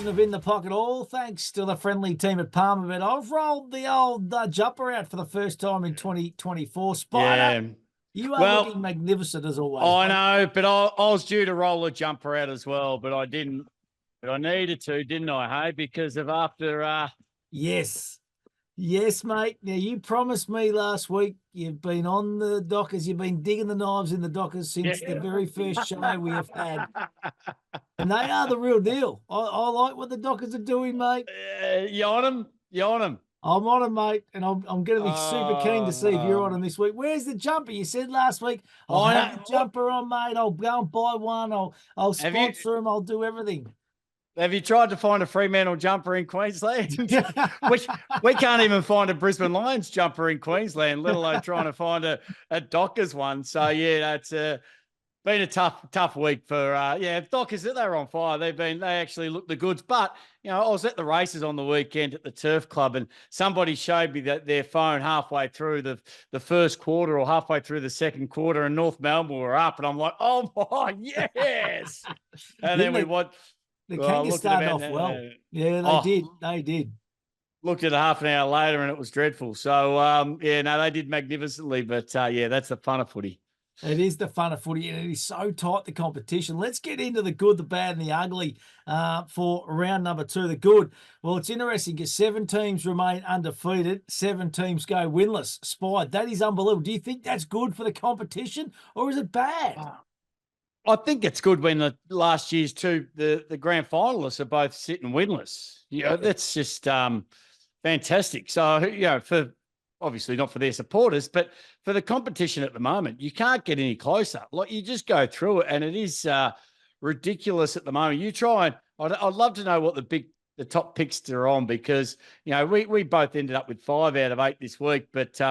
edition of In the Pocket, all thanks to the friendly team at Palmerbet. I've rolled the old jumper out for the first time in 2024. Spider, Yeah. you are Well, looking magnificent as always. I know, but I was due to roll a jumper out as well, but I didn't. But I needed to, didn't I? Hey, because of after. Yes. Yes, mate. Now, you promised me last week you've been on the Dockers. You've been digging the knives in the Dockers since the very first show we have had. And they are the real deal. I like what the Dockers are doing, mate. You on them? You on them? I'm on them, mate, and I'm going to be super keen to see if you're on them this week. Where's the jumper? You said last week, I'll have the jumper on, mate. I'll go and buy one. I'll sponsor them. I'll do everything. Have you tried to find a Fremantle jumper in Queensland? we can't even find a Brisbane Lions jumper in Queensland, let alone trying to find a Dockers one. So, yeah, that's been a tough week for Dockers. They're on fire. They actually look the goods. But I was at the races on the weekend at the Turf Club, and somebody showed me that their phone halfway through the first quarter or halfway through the second quarter, and North Melbourne were up, and I'm like, oh my yes! And then we watched. The Kangas started off well. Yeah, they did. They did. Looked at it half an hour later, and it was dreadful. So they did magnificently. But that's the fun of footy. It is the fun of footy, and it is so tight, the competition. Let's get into the good, the bad, and the ugly for round number 2. The good, well, it's interesting because 7 teams remain undefeated. 7 teams go winless. Spy, that is unbelievable. Do you think that's good for the competition, or is it bad? I think it's good when the last year's the grand finalists are both sitting winless. That's just fantastic. So, for obviously not for their supporters, but for the competition at the moment, you can't get any closer. Like, you just go through it, and it is ridiculous at the moment. You try and I'd love to know what the top picks are on, because we both ended up with 5 out of 8 this week, but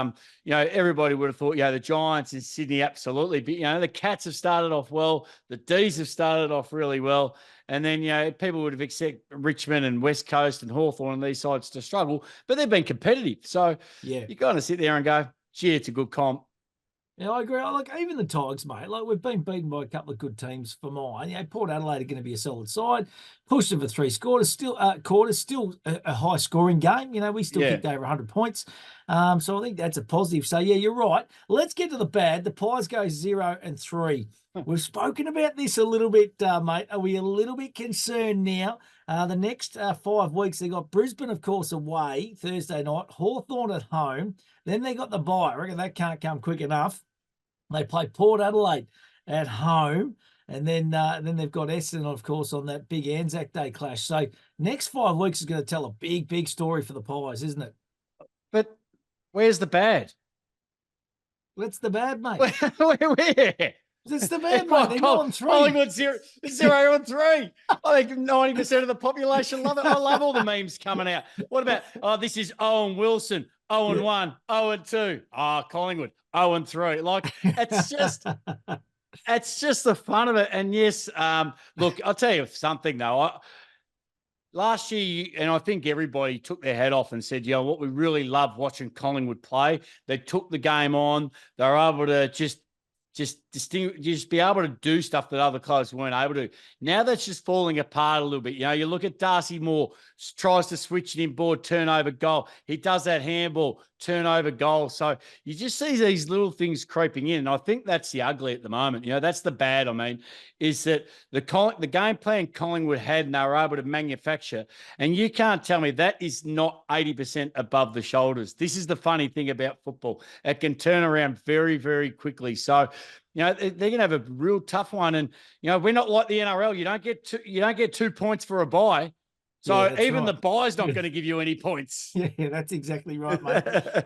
everybody would have thought the Giants in Sydney, absolutely, but the Cats have started off well, the D's have started off really well, and then people would have expected Richmond and West Coast and Hawthorn and these sides to struggle, but they've been competitive. So you kind of sit there and go, gee, it's a good comp. Yeah, I agree. Like, even the Tigers, mate, like, we've been beaten by a couple of good teams for mine. Port Adelaide are going to be a solid side. Pushed them for 3 quarters, still a high scoring game. We still kicked over 100 points. So I think that's a positive. So, yeah, you're right. Let's get to the bad. The Pies go 0-3. We've spoken about this a little bit, mate. Are we a little bit concerned now? The next 5 weeks, they got Brisbane, of course, away Thursday night, Hawthorn at home. Then they got the bye. I reckon that can't come quick enough. They play Port Adelaide at home, and then they've got Essendon, of course, on that big Anzac Day clash. So next 5 weeks is going to tell a big, big story for the Pies, isn't it? But where's the bad? What's the bad, mate? Where? It's the bad, mate. They're 0-3. Collingwood 0-3. I think 90% of the population love it. I love all the memes coming out. What about, this is Owen Wilson, 0-1, 0-2. Collingwood, 0-3. Like, it's just the fun of it. And yes, look, I'll tell you something though. Last year, and I think everybody took their head off and said, what we really love watching Collingwood play. They took the game on. They were able to just be able to do stuff that other clubs weren't able to. Now that's just falling apart a little bit. You look at Darcy Moore, tries to switch it in board, turnover, goal. He does that handball, turnover, goal. So you just see these little things creeping in. And I think that's the ugly at the moment. That's the bad, is that the game plan Collingwood had and they were able to manufacture. And you can't tell me that is not 80% above the shoulders. This is the funny thing about football. It can turn around very, very quickly. So, they're going to have a real tough one. And, we're not like the NRL. You don't get 2 points for a bye. So even the bye's not going to give you any points. Yeah, that's exactly right, mate.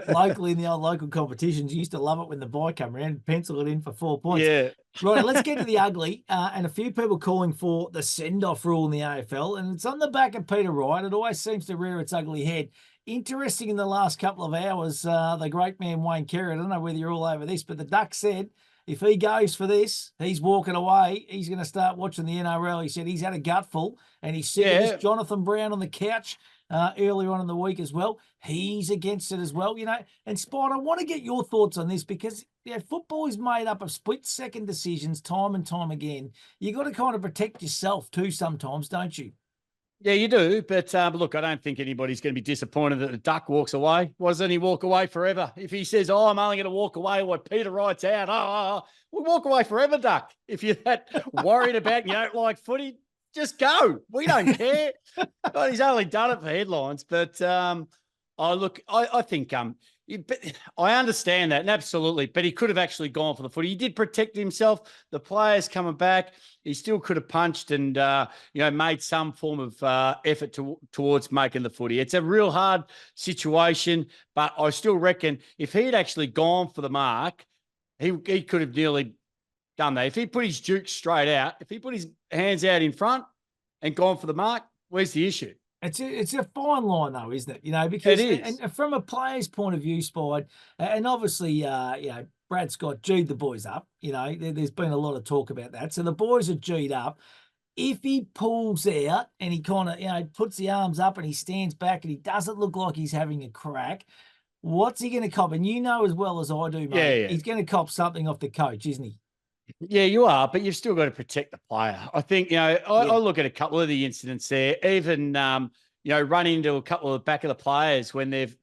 Locally, in the old local competitions, you used to love it when the bye come around, pencil it in for 4 points. Yeah. Right, let's get to the ugly. And a few people calling for the send-off rule in the AFL. And it's on the back of Peter Wright. It always seems to rear its ugly head. Interesting in the last couple of hours, the great man Wayne Carey, I don't know whether you're all over this, but the Duck said if he goes for this, he's walking away. He's going to start watching the NRL. He said he's had a gutful, and he's sick of this. Jonathan Brown on the couch earlier on in the week as well. He's against it as well, And Spider, I want to get your thoughts on this because football is made up of split-second decisions time and time again. You got to kind of protect yourself too sometimes, don't you? Yeah, you do. But look, I don't think anybody's going to be disappointed that the Duck walks away. Why doesn't he walk away forever? If he says, "Oh, I'm only going to walk away," or Peter Wright's out, we'll walk away forever, Duck. If you're that worried about you don't like footy, just go. We don't care. Well, he's only done it for headlines. But I think but I understand that, and absolutely. But he could have actually gone for the footy. He did protect himself. The players coming back, he still could have punched and made some form of effort towards making the footy. It's a real hard situation, but I still reckon if he'd actually gone for the mark, he could have nearly done that. If he put his juke straight out, if he put his hands out in front and gone for the mark, where's the issue? It's a fine line though, isn't it? Because It is. and from a player's point of view, Spide, and obviously, Brad Scott G'd the boys up. There's been a lot of talk about that. So the boys are G'd up. If he pulls out and he kind of, puts the arms up and he stands back and he doesn't look like he's having a crack, what's he going to cop? And you know as well as I do, mate, Yeah. he's going to cop something off the coach, isn't he? Yeah, you are, but you've still got to protect the player. I think, I look at a couple of the incidents there, even, running into a couple of the back of the players when they've,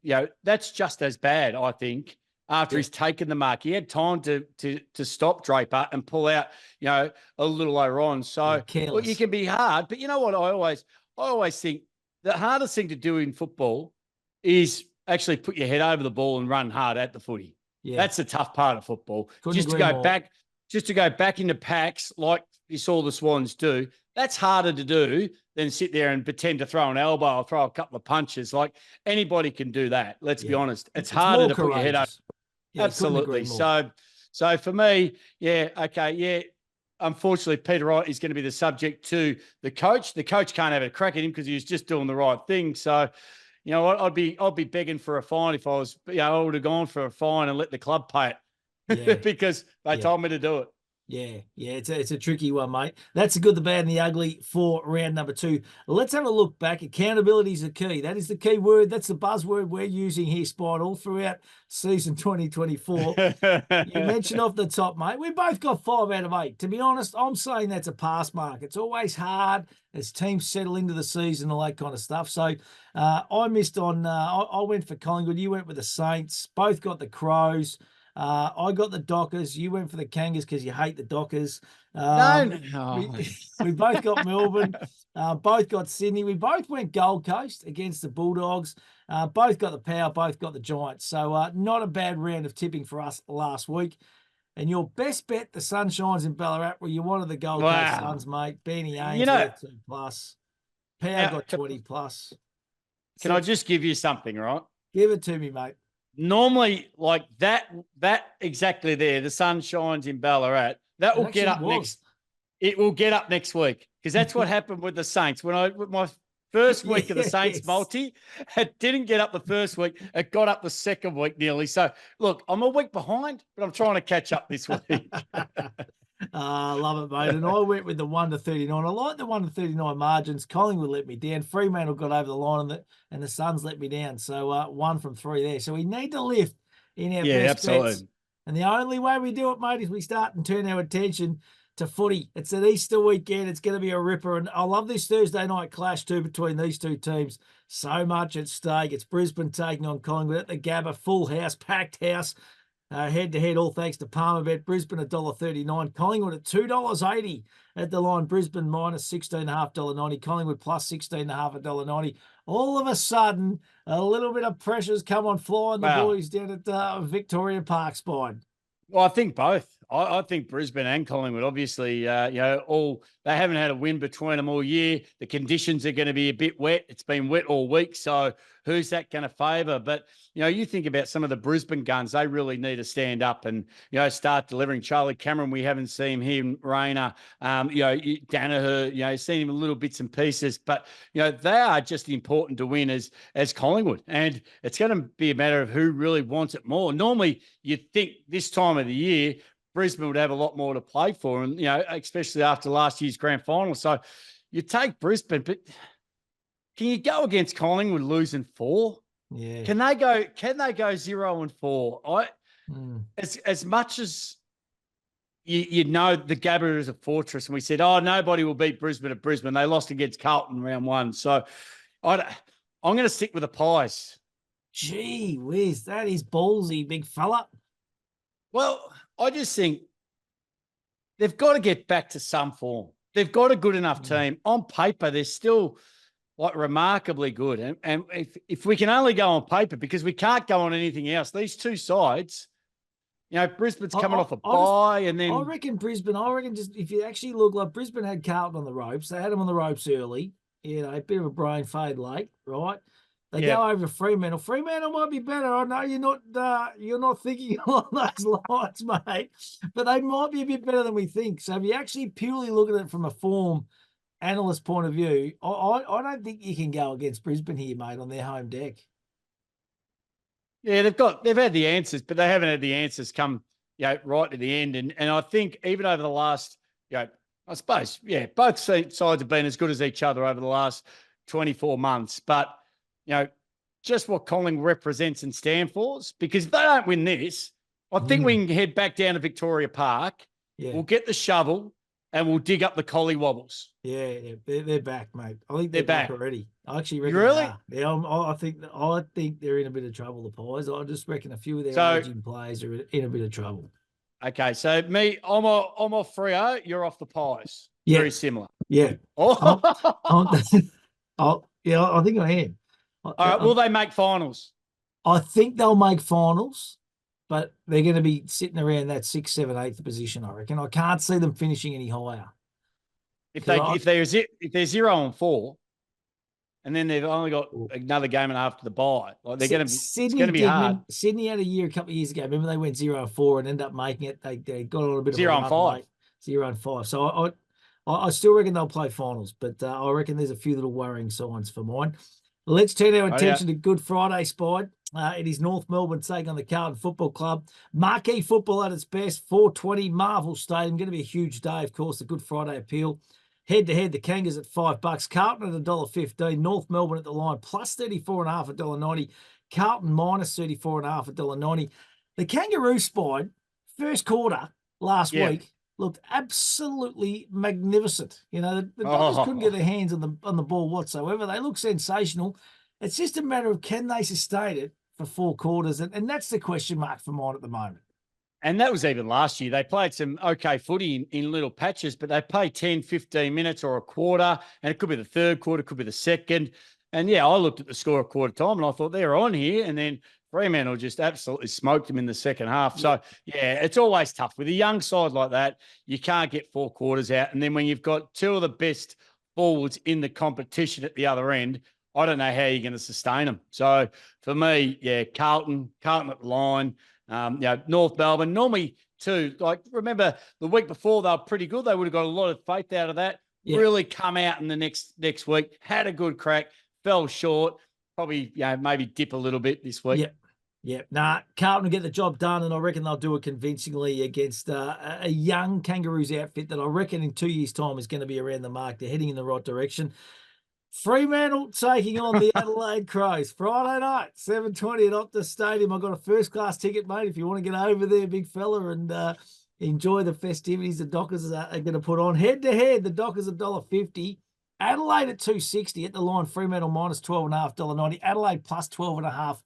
that's just as bad, I think, after he's taken the mark. He had time to stop Draper and pull out, a little later on. So look, you can be hard, but you know what? I always think the hardest thing to do in football is actually put your head over the ball and run hard at the footy. Yeah. That's the tough part of football. Just to go back into packs like you saw the Swans do, that's harder to do than sit there and pretend to throw an elbow or throw a couple of punches. Like anybody can do that. Let's be honest. It's harder to put your head up. Yeah, absolutely. So for me, unfortunately, Peter Wright is going to be the subject to the coach. The coach can't have a crack at him because he was just doing the right thing. So, you know what? I'd be begging for a fine if I was, I would have gone for a fine and let the club pay it. Yeah. Because they told me to do it. Yeah, it's a tricky one, mate. That's the good, the bad, and the ugly for round number 2. Let's have a look back. Accountability is the key. That is the key word. That's the buzzword we're using here, Spide, all throughout season 2024. You mentioned off the top, mate. We both got 5 out of 8. To be honest, I'm saying that's a pass mark. It's always hard as teams settle into the season, all that kind of stuff. So I missed on. I went for Collingwood. You went with the Saints. Both got the Crows. I got the Dockers. You went for the Kangas because you hate the Dockers. We both got Melbourne. Both got Sydney. We both went Gold Coast against the Bulldogs. Both got the Power. Both got the Giants. So not a bad round of tipping for us last week. And your best bet, the sun shines in Ballarat, where you wanted the Gold Coast Suns, mate. Benny Ainsley 2+. Power got 20+. Can I just give you something, right? Give it to me, mate. Normally, like that exactly there, the sun shines in Ballarat. That will get up next. It will get up next week because that's what happened with the Saints. With my first week of the Saints multi, it didn't get up the first week. It got up the second week nearly. So look, I'm a week behind, but I'm trying to catch up this week. I love it, mate. And I went with the 1 to 39. I like the 1 to 39 margins. Collingwood let me down. Fremantle got over the line, and the Suns let me down. So 1 from 3 there. So we need to lift in our best bets. And the only way we do it, mate, is we start and turn our attention to footy. It's an Easter weekend. It's going to be a ripper. And I love this Thursday night clash too between these two teams. So much at stake. It's Brisbane taking on Collingwood at the Gabba. Full house, packed house. Head-to-head, all thanks to Palmerbet. Brisbane $1.39. Collingwood at $2.80 at the line. Brisbane minus $16.5, Collingwood plus $16.5, $1.90. All of a sudden, a little bit of pressure's come on flying the boys down at Victoria Park, Spine. Well, I think both. I think Brisbane and Collingwood, obviously, they haven't had a win between them all year. The conditions are going to be a bit wet. It's been wet all week. So who's that going to favour? But, you think about some of the Brisbane guns, they really need to stand up and, start delivering. Charlie Cameron, we haven't seen him. Rayner, Danaher, seen him in little bits and pieces. But, they are just important to win as Collingwood. And it's going to be a matter of who really wants it more. Normally, you'd think this time of the year, Brisbane would have a lot more to play for, and especially after last year's grand final. So you take Brisbane, but can you go against Collingwood losing 4? Yeah. Can they go 0-4? As much as you know the Gabba is a fortress, and we said, oh, nobody will beat Brisbane at Brisbane. They lost against Carlton round 1. So I'm going to stick with the Pies. Gee whiz, that is ballsy, big fella. Well, I just think they've got to get back to some form. They've got a good enough team. On paper, they're still like remarkably good. And if we can only go on paper, because we can't go on anything else, these two sides, you know, Brisbane's coming off a bye, and then I reckon Brisbane. I reckon just if you actually look, like Brisbane had Carlton on the ropes. They had them on the ropes early. You know, a bit of a brain fade late, right? They go over to Fremantle. Fremantle might be better. I know you're not thinking along those lines, mate, but they might be a bit better than we think. So if you actually purely look at it from a form analyst point of view, I don't think you can go against Brisbane here, mate, on their home deck. Yeah, they've had the answers, but they haven't had the answers come, you know, right to the end. And I think even over the last, you know, I suppose, yeah, both sides have been as good as each other over the last 24 months. But, you know, just what Collingwood represents and stand for, because if they don't win this, I think we can head back down to Victoria Park. Yeah. We'll get the shovel and we'll dig up the collie wobbles. Yeah, they're back, mate. I think they're back already. I actually reckon. Really? Yeah, I think they're in a bit of trouble, the Pies. I just reckon a few of their aging players are in a bit of trouble. Okay, so I'm off Freo. You're off the Pies. Yeah. Very similar. Yeah. Oh. Yeah, I think I am. All right, will they make finals? I think they'll make finals, but they're going to be sitting around that 6th, 7th, 8th position, I reckon. I can't see them finishing any higher. If they're 0-4, and then they've only got another game and a half to the bye, like they're going to it's going to be hard. Sydney had a year a couple of years ago. Remember they went 0-4 and ended up making it. They got on a bit of 0-5. 0-5. So I still reckon they'll play finals, but I reckon there's a few little worrying signs for mine. Let's turn our attention to Good Friday, Spide. It is North Melbourne taking on the Carlton Football Club. Marquee football at its best, 4:20 Marvel Stadium. Going to be a huge day, of course, the Good Friday appeal. Head-to-head, the Kangas at $5. Carlton at $1.15. North Melbourne at the line, plus 34.5 $1.90. Carlton minus 34.5 $1.90. The Kangaroo Spide, first quarter last week, looked absolutely magnificent. You know, the Dockers couldn't get their hands on the ball whatsoever. They look sensational. It's just a matter of can they sustain it for 4 quarters, and that's the question mark for mine at the moment. And that was even last year. They played some okay footy in little patches, but they play 10, 15 minutes or a quarter, and it could be the third quarter, could be the second. And, yeah, I looked at the score at quarter time, and I thought they're on here, and then Fremantle just absolutely smoked them in the second half. So, yeah, it's always tough. With a young side like that, you can't get 4 quarters out. And then when you've got 2 of the best forwards in the competition at the other end, I don't know how you're going to sustain them. So, for me, yeah, Carlton at the line. North Melbourne, normally too, like remember the week before they were pretty good. They would have got a lot of faith out of that. Yeah. Really come out in the next week, had a good crack, fell short, probably maybe dip a little bit this week. Yeah. Carlton will get the job done, and I reckon they'll do it convincingly against a young Kangaroos outfit that I reckon in 2 years' time is going to be around the mark. They're heading in the right direction. Fremantle taking on the Adelaide Crows. Friday night, 7:20 at Optus Stadium. I've got a first-class ticket, mate, if you want to get over there, big fella, and enjoy the festivities the Dockers are going to put on. Head-to-head, the Dockers $1.50. Adelaide at $2.60 at the line. Fremantle minus 12.5 $1.90. Adelaide plus 12.5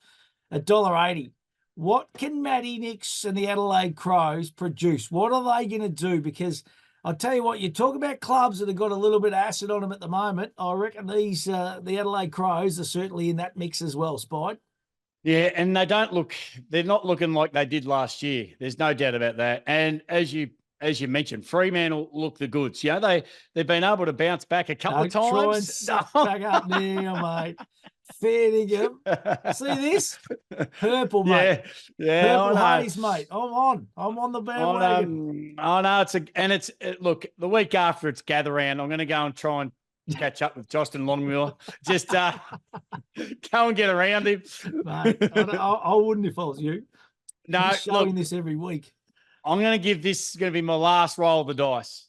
$1.80. What can Matty Nicks and the Adelaide Crows produce? What are they going to do? Because I'll tell you what, you talk about clubs that have got a little bit of acid on them at the moment. I reckon the Adelaide Crows are certainly in that mix as well, Spide. Yeah, and they're not looking like they did last year. There's no doubt about that. And as you mentioned, Fremantle look the goods. You know, they've been able to bounce back a couple of times. Back up now, mate. Fair dinkum. See this? Purple, mate. Yeah. Purple haze, mate. I'm on the bandwagon. I know look, the week after it's gather round, I'm going to go and try and catch up with Justin Longmuir. Just go and get around him. Mate, I wouldn't if I was you. No, I'm showing this every week. I'm going to give this going to be my last roll of the dice.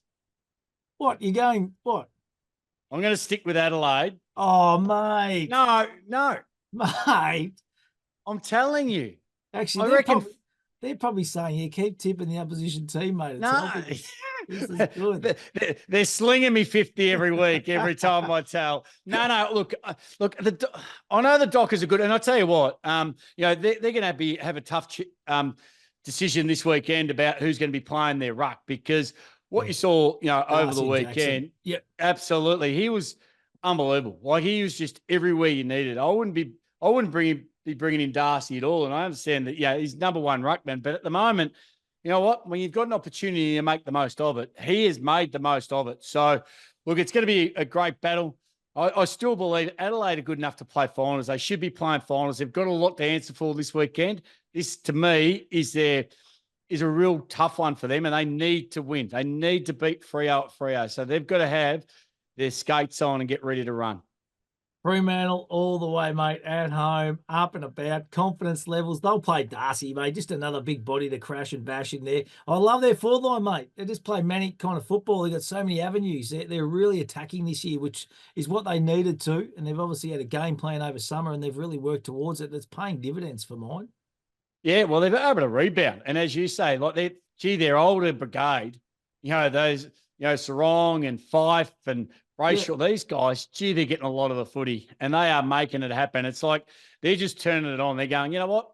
What? You're going, what? I'm going to stick with Adelaide. Oh, mate. No. Mate. I'm telling you. Actually, they're probably saying, "Yeah, keep tipping the opposition team, mate. It's No, helping us. This is good." they're slinging me 50 every week, every time I tell. No. Look, I know the Dockers are good, and I tell you what, they're going to have a tough decision this weekend about who's going to be playing their ruck, because what you saw, over the weekend, Yep, absolutely, he was unbelievable. Like, he was just everywhere you needed. I wouldn't be bringing in Darcy at all, and I understand that. Yeah, he's number one ruckman, but at the moment, you know what? When you've got an opportunity to make the most of it, he has made the most of it. So, look, it's going to be a great battle. I still believe Adelaide are good enough to play finals. They should be playing finals. They've got a lot to answer for this weekend. This, to me, is a real tough one for them, and they need to win. They need to beat Freo at Freo. So they've got to have their skates on and get ready to run. Fremantle all the way, mate, at home, up and about, confidence levels. They'll play Darcy, mate, just another big body to crash and bash in there. I love their forward line, mate. They just play manic kind of football. They've got so many avenues. They're really attacking this year, which is what they needed to. And they've obviously had a game plan over summer, and they've really worked towards it. It's paying dividends for mine. Yeah, well, they've been able to rebound. And as you say, like, their older brigade, those, Sarong and Fife and Brayshaw, these guys, they're getting a lot of the footy, and they are making it happen. It's like they're just turning it on. They're going, you know what?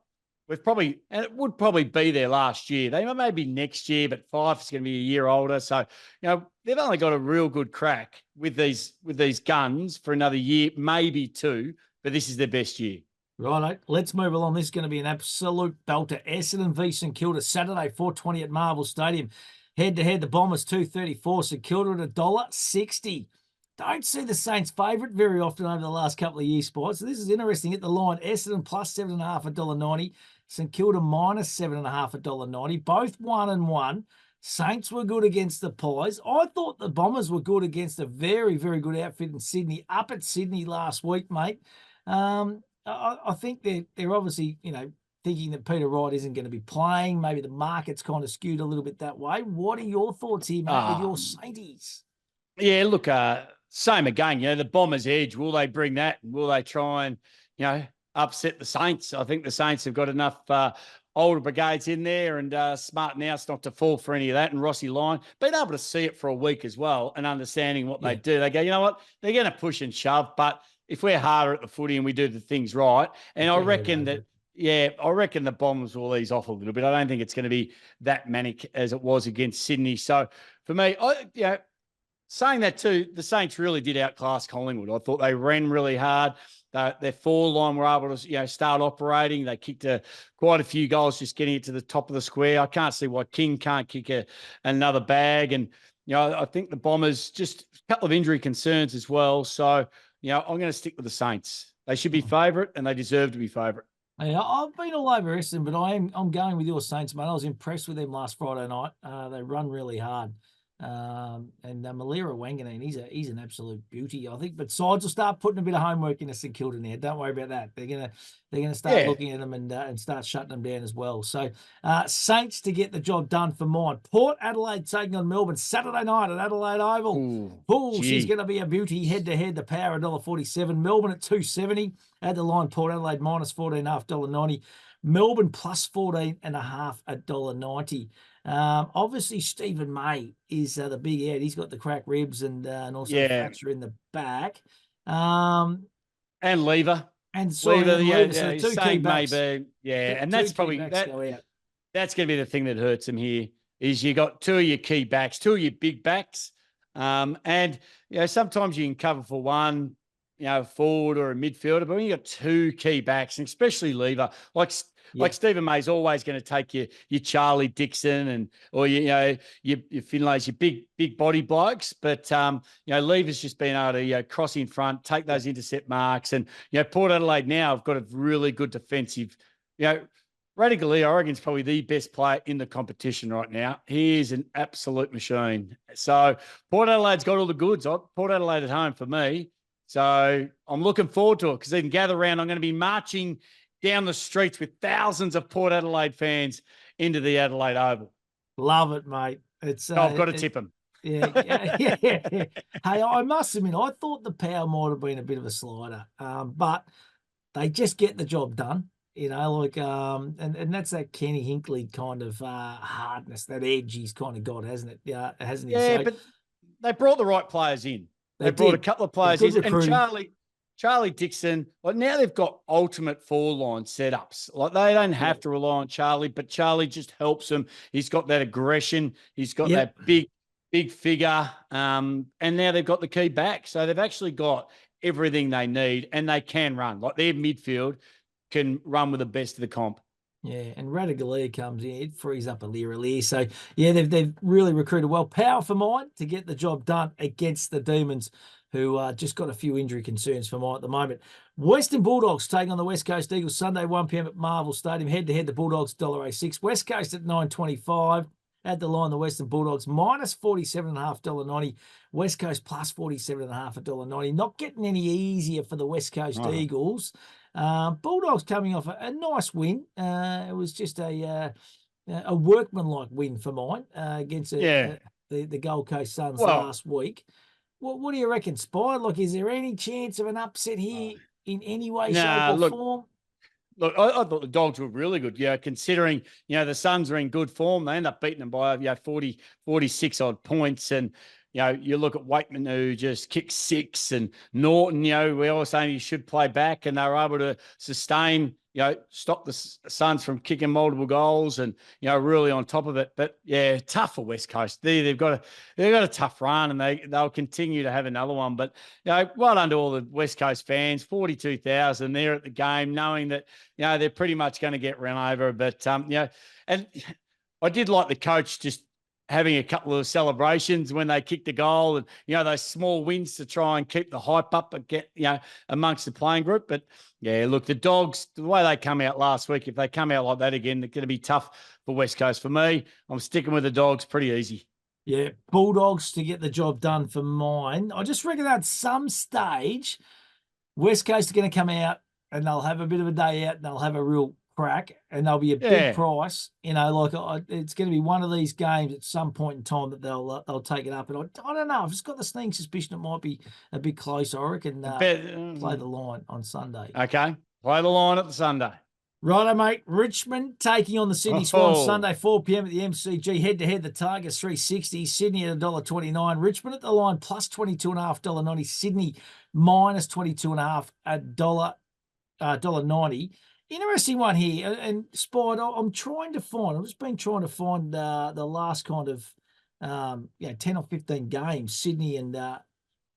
And it would probably be their last year. They may be next year, but Fife's going to be a year older. So, they've only got a real good crack with these guns for another year, maybe two, but this is their best year. Righto, let's move along. This is going to be an absolute belter. Essendon v St Kilda, Saturday, 4:20 at Marvel Stadium. Head-to-head, the Bombers 2.34, St Kilda at $1.60. Don't see the Saints favourite very often over the last couple of years, Spot. So this is interesting. At the line, Essendon plus 7.5 at $1.90. St Kilda minus 7.5 at $1.90. Both 1-1. Saints were good against the Pies. I thought the Bombers were good against a very, very good outfit in Sydney. Up at Sydney last week, mate. I think they're obviously, thinking that Peter Wright isn't going to be playing. Maybe the market's kind of skewed a little bit that way. What are your thoughts here, mate, with your Sainties? Yeah, look, same again. The Bombers' edge. Will they bring that? Will they try and upset the Saints? I think the Saints have got enough older brigades in there, and smart nous not to fall for any of that. And Rossi Lyon, being able to see it for a week as well and understanding what they do. They go, you know what? They're going to push and shove, but if we're harder at the footy and we do the things right, and I reckon the Bombers will ease off a little bit. I don't think it's going to be that manic as it was against Sydney. So for me, saying that too, the Saints really did outclass Collingwood. I thought they ran really hard. Their forward line were able to start operating. They kicked quite a few goals just getting it to the top of the square. I can't see why King can't kick another bag. And I think the Bombers, just a couple of injury concerns as well. So I'm going to stick with the Saints. They should be favourite, and they deserve to be favourite. Yeah, I've been all over Essendon, but I'm going with your Saints, mate. I was impressed with them last Friday night. They run really hard. And Malira Wanganeen, he's an absolute beauty, I think. But sides will start putting a bit of homework into St Kilda now. Don't worry about that. They're gonna start looking at them and start shutting them down as well. So Saints to get the job done for mine. Port Adelaide taking on Melbourne Saturday night at Adelaide Oval. She's going to be a beauty. Head to head, the Power $1.47. Melbourne at $2.70. At the line, Port Adelaide minus 14.5, $1.90. Melbourne plus 14.5 at $1.90. Obviously, Stephen May is the big head. He's got the crack ribs and also a fracture in the back. And Lever. And Lever. So two key backs. And that's probably that's going to be the thing that hurts him here. Is you got two of your key backs, two of your big backs, and sometimes you can cover for one, forward or a midfielder, but when you got two key backs, and especially Lever, like Stephen May's always going to take your Charlie Dixon or your Finlays, your big body blokes, but Lever's just been able to cross in front, take those intercept marks, and Port Adelaide now have got a really good defensive. Radical, I reckon, is probably the best player in the competition right now. He is an absolute machine. So Port Adelaide's got all the goods. Port Adelaide at home for me. So I'm looking forward to it because they can gather around. I'm going to be marching down the streets with thousands of Port Adelaide fans into the Adelaide Oval. Love it, mate. I've got to tip them. Yeah. Hey, I must admit, I thought the Power might have been a bit of a slider, but they just get the job done. And that's that Kenny Hinkley kind of hardness, that edge he's kind of got, hasn't it? Yeah, hasn't he? Yeah, So but they brought the right players in. they Brought a did. couple of They're players good in, and recruiting. Charlie Dixon. Well, now they've got ultimate four-line setups. Like they don't have to rely on Charlie, but Charlie just helps them. He's got that aggression. He's got Yep. that big figure. And now they've got the key back. So they've actually got everything they need, and they can run. Like their midfield can run with the best of the comp. Yeah, and Radigalia comes in, it frees up a Lear. So yeah, they've really recruited well. Power for mine to get the job done against the Demons, who just got a few injury concerns for mine at the moment. Western Bulldogs taking on the West Coast Eagles Sunday 1 p.m. at Marvel Stadium. Head to head, the Bulldogs $1.06. West Coast at $9.25. At the line, the Western Bulldogs minus $47.5, $1.90. West Coast plus $47.5, $1.90. Not getting any easier for the West Coast Eagles. Bulldogs coming off a nice win. It was just a workmanlike win for mine against the Gold Coast Suns last week. What do you reckon, Spy? Like, is there any chance of an upset here in any way, shape, or form? Look, I thought the Dogs were really good. Yeah, considering the Suns are in good form, they end up beating them by 46 odd points, and you look at Wakeman who just kicked 6, and Norton. We always saying he should play back, and they were able to sustain. Stop the Suns from kicking multiple goals, and really on top of it. But yeah, tough for West Coast. They've got a tough run, and they'll continue to have another one. But well done to all the West Coast fans. 42,000 there at the game, knowing that they're pretty much going to get run over. But and I did like the coach just having a couple of celebrations when they kicked a goal, and those small wins to try and keep the hype up and get amongst the playing group. But yeah, look, the Dogs, the way they come out last week, if they come out like that again, they're going to be tough for West Coast. For me, I'm sticking with the Dogs pretty easy. Yeah, Bulldogs to get the job done for mine. I just reckon at some stage, West Coast are going to come out and they'll have a bit of a day out and they'll have a real crack, and there'll be a big price. It's going to be one of these games at some point in time that they'll take it up. And I don't know. I've just got the sneaking suspicion it might be a bit closer. I reckon play the line on Sunday. Okay, play the line at the Sunday. Righto, mate. Richmond taking on the Sydney Swans Sunday 4 p.m. at the MCG. Head to head, the Tigers 360. Sydney at $1.29. Richmond at the line plus $22.5, $1.90. Sydney minus $22.5 at $1.90. Interesting one here, and Spider, I've just been trying to find the last kind of 10 or 15 games, Sydney and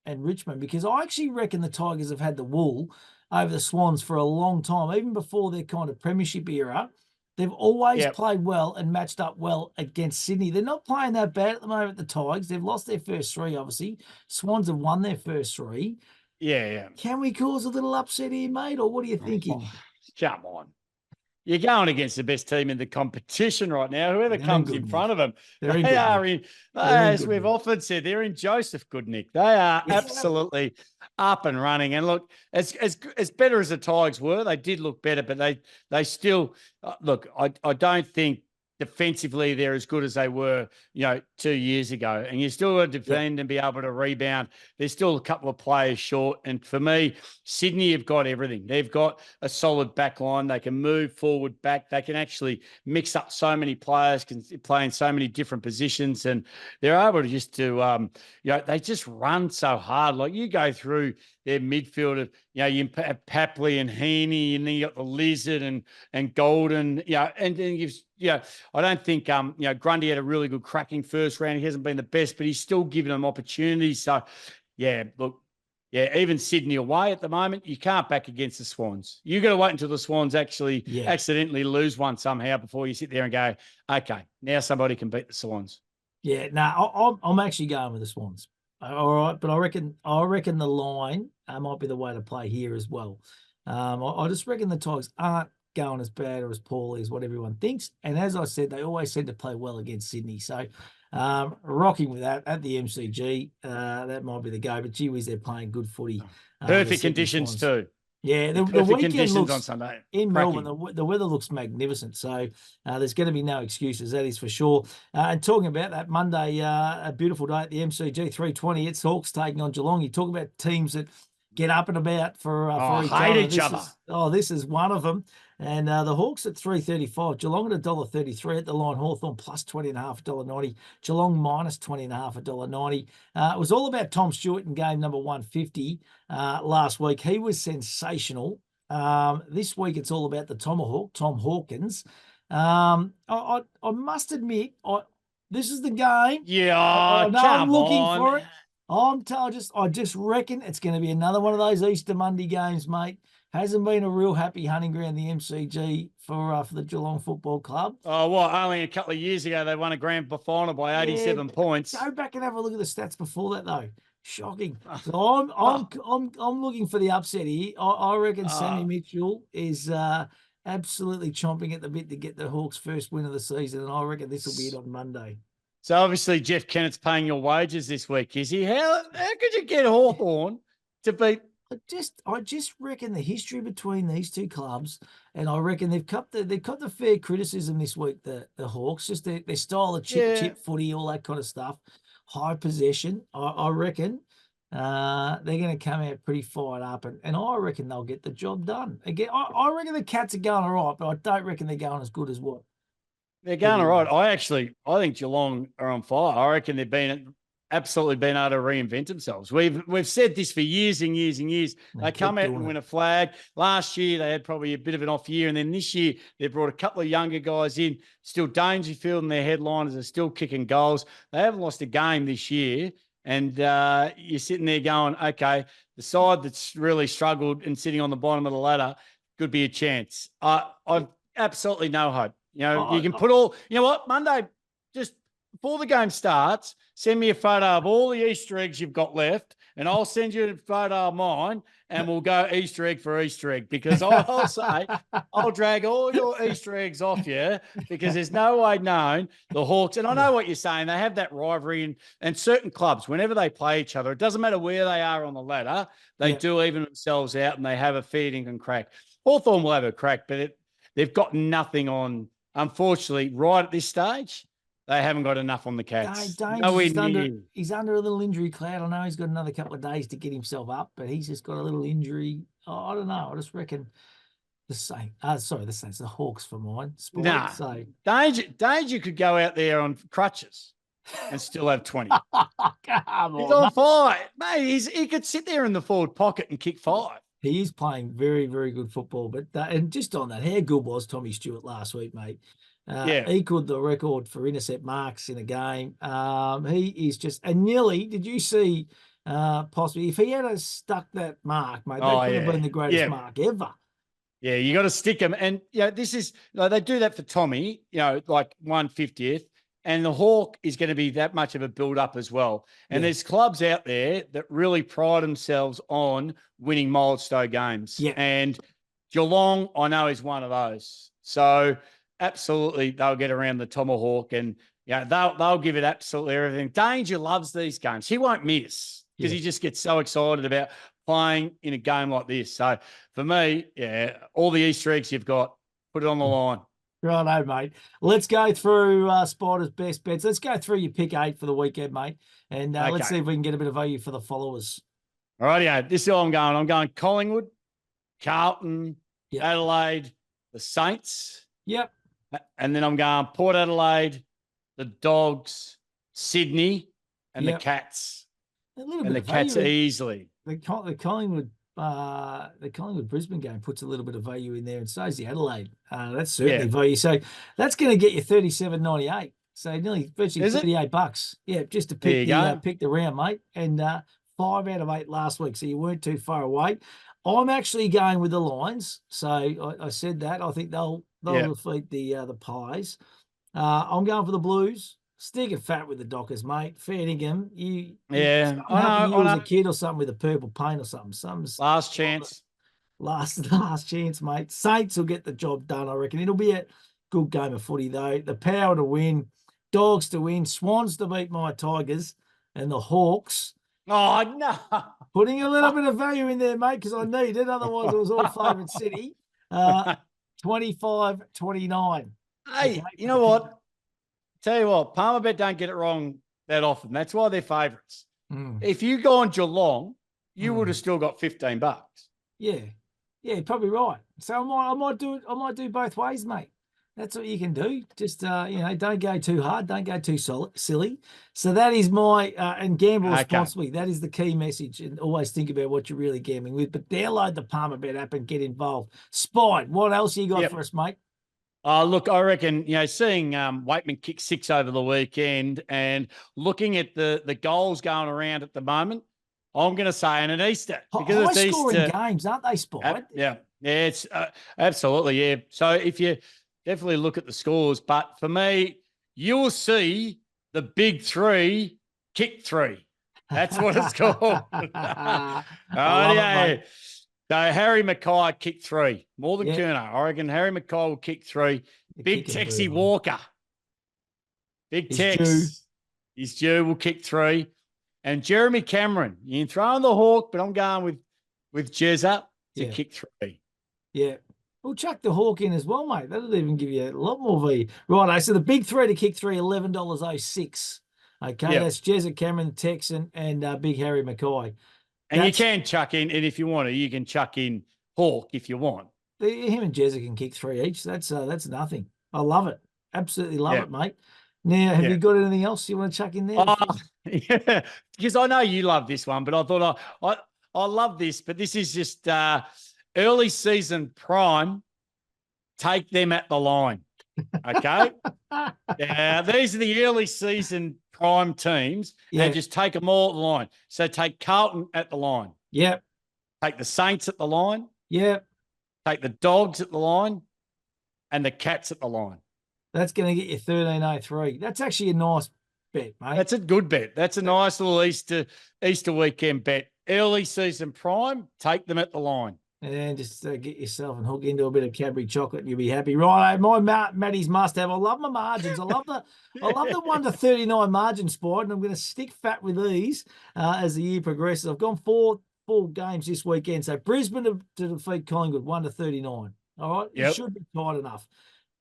Richmond, because I actually reckon the Tigers have had the wool over the Swans for a long time, even before their kind of premiership era. They've always played well and matched up well against Sydney. They're not playing that bad at the moment, the Tigers. They've lost their first 3, obviously. Swans have won their first 3. Yeah. Can we cause a little upset here, mate, or what are you thinking? Come on. You're going against the best team in the competition right now. Whoever comes in front of them, as we've often said, they're in Joseph Goodnick. They are absolutely up and running. And look, as better as the Tigers were, they did look better, but they still look. I don't think defensively they're as good as they were 2 years ago, and you still got to defend and be able to rebound. There's still a couple of players short, and for me, Sydney have got everything. They've got a solid back line. They can move forward, back. They can actually mix up so many players, can play in so many different positions, and they're able to just they just run so hard. Like you go through their midfield of, you have Papley and Heaney, and then you got the Lizard and Golden, and then you've, I don't think, Grundy had a really good cracking first round. He hasn't been the best, but he's still giving them opportunities. So, even Sydney away at the moment, you can't back against the Swans. You got to wait until the Swans actually accidentally lose one somehow before you sit there and go, okay, now somebody can beat the Swans. Yeah, no, I'm actually going with the Swans. All right, but I reckon the line might be the way to play here as well. I just reckon the Tigers aren't going as bad or as poorly as what everyone thinks. And as I said, they always seem to play well against Sydney. So rocking with that at the MCG, that might be the go. But gee whiz, they're playing good footy. Perfect conditions too. Yeah, the weekend looks on Sunday in Melbourne. The weather looks magnificent, so there's going to be no excuses. That is for sure. And talking about that Monday, a beautiful day at the MCG 320. It's Hawks taking on Geelong. You talk about teams that get up and about for each other. Each other. This is one of them. And the Hawks at 3.35, Geelong at $1.33 at the line, Hawthorn plus 20.5, $1.90, Geelong minus 20.5, $1.90. It was all about Tom Stewart in game number 150 last week. He was sensational. This week it's all about the Tomahawk, Tom Hawkins. I must admit, this is the game. Yeah, I know I'm looking on. for it. I just reckon it's going to be another one of those Easter Monday games, mate. Hasn't been a real happy hunting ground, the MCG, for the Geelong Football Club. Oh, what? Only a couple of years ago, they won a grand final by 87 points. Go back and have a look at the stats before that, though. Shocking. So I'm looking for the upset here. I reckon Sammy Mitchell is absolutely chomping at the bit to get the Hawks' first win of the season, and I reckon this will be it on Monday. So obviously Jeff Kennett's paying your wages this week, is he? How could you get Hawthorn to beat? I just reckon the history between these two clubs, and I reckon they've cut the fair criticism this week. The Hawks, just their style of chip footy, all that kind of stuff, high possession. I reckon they're going to come out pretty fired up, and I reckon they'll get the job done. Again, I reckon the Cats are going all right, but I don't reckon they're going as good as what. They're going all right. I think Geelong are on fire. I reckon they've absolutely been able to reinvent themselves. We've said this for years and years and years. They come out and win a flag. Last year they had probably a bit of an off year, and then this year they brought a couple of younger guys in. Still Dangerfield and their headliners are still kicking goals. They haven't lost a game this year, and you're sitting there going, okay, the side that's really struggled and sitting on the bottom of the ladder could be a chance. I've absolutely no hope. You can put all, you know what, Monday, just before the game starts, send me a photo of all the Easter eggs you've got left, and I'll send you a photo of mine, and we'll go Easter egg for Easter egg, because I'll say, I'll drag all your Easter eggs off you, because there's no way known the Hawks, and I know what you're saying, they have that rivalry, and certain clubs, whenever they play each other, it doesn't matter where they are on the ladder, they do even themselves out, and they have a feeding and crack. Hawthorn will have a crack, but they've got nothing on. Unfortunately, right at this stage, they haven't got enough on the Cats. He's under a little injury cloud. I know he's got another couple of days to get himself up, but he's just got a little injury. I don't know. I just reckon the Saints. The Saints, the Hawks for mine. Danger could go out there on crutches and still have 20. Come He's on fire. Mate, he could sit there in the forward pocket and kick 5. He is playing very, very good football. But and just on that, how good was Tommy Stewart last week, mate? Equaled the record for intercept marks in a game. He is just, and nearly, did you see possibly, if he had stuck that mark, mate, that could have been the greatest mark ever. Yeah, you got to stick him. And, this is, they do that for Tommy, like 1/50th. And the Hawk is going to be that much of a build-up as well. And there's clubs out there that really pride themselves on winning milestone games. Yeah. And Geelong, I know, is one of those. So absolutely, they'll get around the Tomahawk, and they'll give it absolutely everything. Danger loves these games. He won't miss because he just gets so excited about playing in a game like this. So for me, all the Easter eggs you've got, put it on the line. Righto, mate. Let's go through Spider's best bets. Let's go through your pick 8 for the weekend, mate. And let's see if we can get a bit of value for the followers. All right, this is how I'm going. I'm going Collingwood, Carlton, Adelaide, the Saints. Yep. And then I'm going Port Adelaide, the Dogs, Sydney, and the Cats. And the Cats easily. The Collingwood Brisbane game puts a little bit of value in there, and so is the Adelaide. That's certainly value. So that's going to get you $37.98. So nearly virtually $38. Yeah, just to pick the round, mate. And 5 out of 8 last week, so you weren't too far away. I'm actually going with the Lions. So I said that. I think they'll defeat the Pies. I'm going for the Blues. Sticking fat with the Dockers, mate. Fair dinkum. I know. You as a kid or something with a purple paint or something. Last chance. Last chance, mate. Saints will get the job done, I reckon. It'll be a good game of footy, though. The Power to win, Dogs to win, Swans to beat my Tigers, and the Hawks. Oh, no. Putting a little bit of value in there, mate, because I need it. Otherwise, it was all favourite City. 25-29. Hey, you know what? Tell you what, Palmerbet don't get it wrong that often. That's why they're favourites. If you go on Geelong, you would have still got $15. Yeah. Yeah, you're probably right. So I might do it. I might do both ways, mate. That's what you can do. Just don't go too hard, don't go too silly. So that is my and gamble Okay. responsibly. That is the key message, and always think about what you're really gambling with. But download the Palmerbet app and get involved. Spide, what else you got for us, mate? Look, I reckon, seeing Waitman kick 6 over the weekend and looking at the goals going around at the moment, I'm going to say an Easter. Because high scoring games, aren't they, Spide? Yeah, it's absolutely, yeah. So if you definitely look at the scores, but for me, you will see the big 3 kick 3. That's what it's called. Yeah. So Harry Mackay kicked 3, more than Kerner. I reckon Harry Mackay will kick 3. Big Texie Walker. Big Tex. He's due, will kick 3. And Jeremy Cameron. You can throw in the Hawk, but I'm going with Jezza to kick 3. Yeah. We'll chuck the Hawk in as well, mate. That'll even give you a lot more V. Right, so the big 3 to kick 3, $11.06. Okay, that's Jezza Cameron, Texan, and Big Harry Mackay. And you can chuck in, and if you want to, you can chuck in Hawk if you want. Him and Jezza can kick 3 each. That's nothing. I love it. Absolutely love it, mate. Now, have you got anything else you want to chuck in there? Yeah, because I know you love this one, but I thought I love this, but this is just early season prime. Take them at the line. Okay. These are the early season prime teams, and just take them all at the line. So take Carlton at the line. Yep. Take the Saints at the line. Yep. Take the Dogs at the line, and the Cats at the line. That's going to get you 13.03. That's actually a nice bet, mate. That's a good bet. That's a nice little Easter weekend bet. Early season prime, take them at the line. And then just get yourself and hook into a bit of Cadbury chocolate, and you'll be happy. Right, my Matty's must have. I love my margins. I love the 1 to 39 margin spot, and I'm going to stick fat with these as the year progresses. I've gone four games this weekend. So Brisbane to defeat Collingwood 1 to 39. All right, it should be tight enough.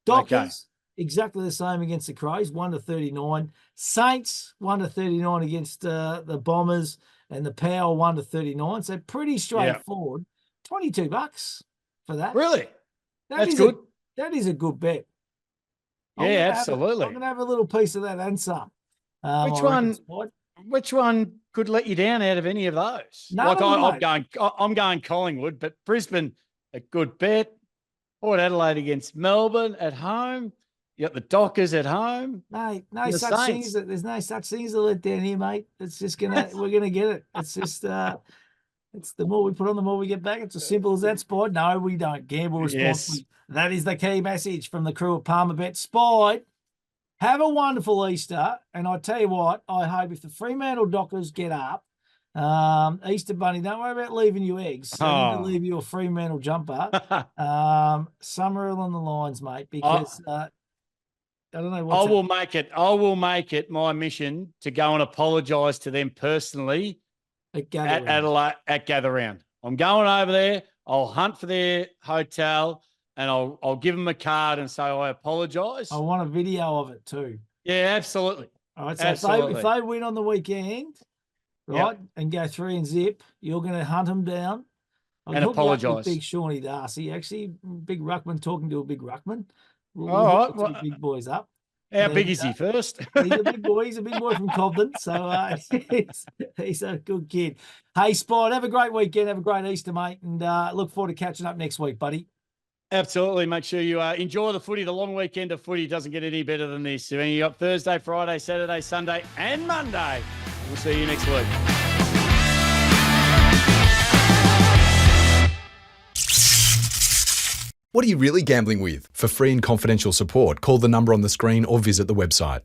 Dockers exactly the same against the Crows 1 to 39. Saints 1 to 39 against the Bombers, and the Power 1 to 39. So pretty straightforward. $22 for that. Really? That's good. That is a good bet. Yeah, absolutely. I'm going to have a little piece of that and some. Which one could let you down out of any of those? I'm going Collingwood, but Brisbane, a good bet. Port Adelaide against Melbourne at home. You got the Dockers at home. Mate, there's no such thing as a letdown here, mate. It's just we're gonna get it. It's just it's the more we put on, the more we get back. It's as simple as that, Spide. No, we don't gamble responsibly. That is the key message from the crew at Palmerbet. Spide, have a wonderful Easter. And I tell you what, I hope if the Fremantle Dockers get up, Easter Bunny, don't worry about leaving you eggs. I need to leave you a Fremantle jumper. Somewhere along the lines, mate, because I don't know what I will make it my mission to go and apologise to them personally at Adelaide at Gather Round. I'm going over there. I'll hunt for their hotel, and I'll give them a card and say I apologise. I want a video of it too. Yeah, absolutely. All right. So if they win on the weekend, right, and go 3 and zip, you're going to hunt them down and apologise. Big Shawnee Darcy, actually, big ruckman talking to a big ruckman. All right, big boys up. How big is he first? He's a big boy. He's a big boy from Cobden. So he's a good kid. Hey, Spide, have a great weekend. Have a great Easter, mate. And look forward to catching up next week, buddy. Absolutely. Make sure you enjoy the footy. The long weekend of footy doesn't get any better than this. So you got Thursday, Friday, Saturday, Sunday, and Monday. We'll see you next week. What are you really gambling with? For free and confidential support, call the number on the screen or visit the website.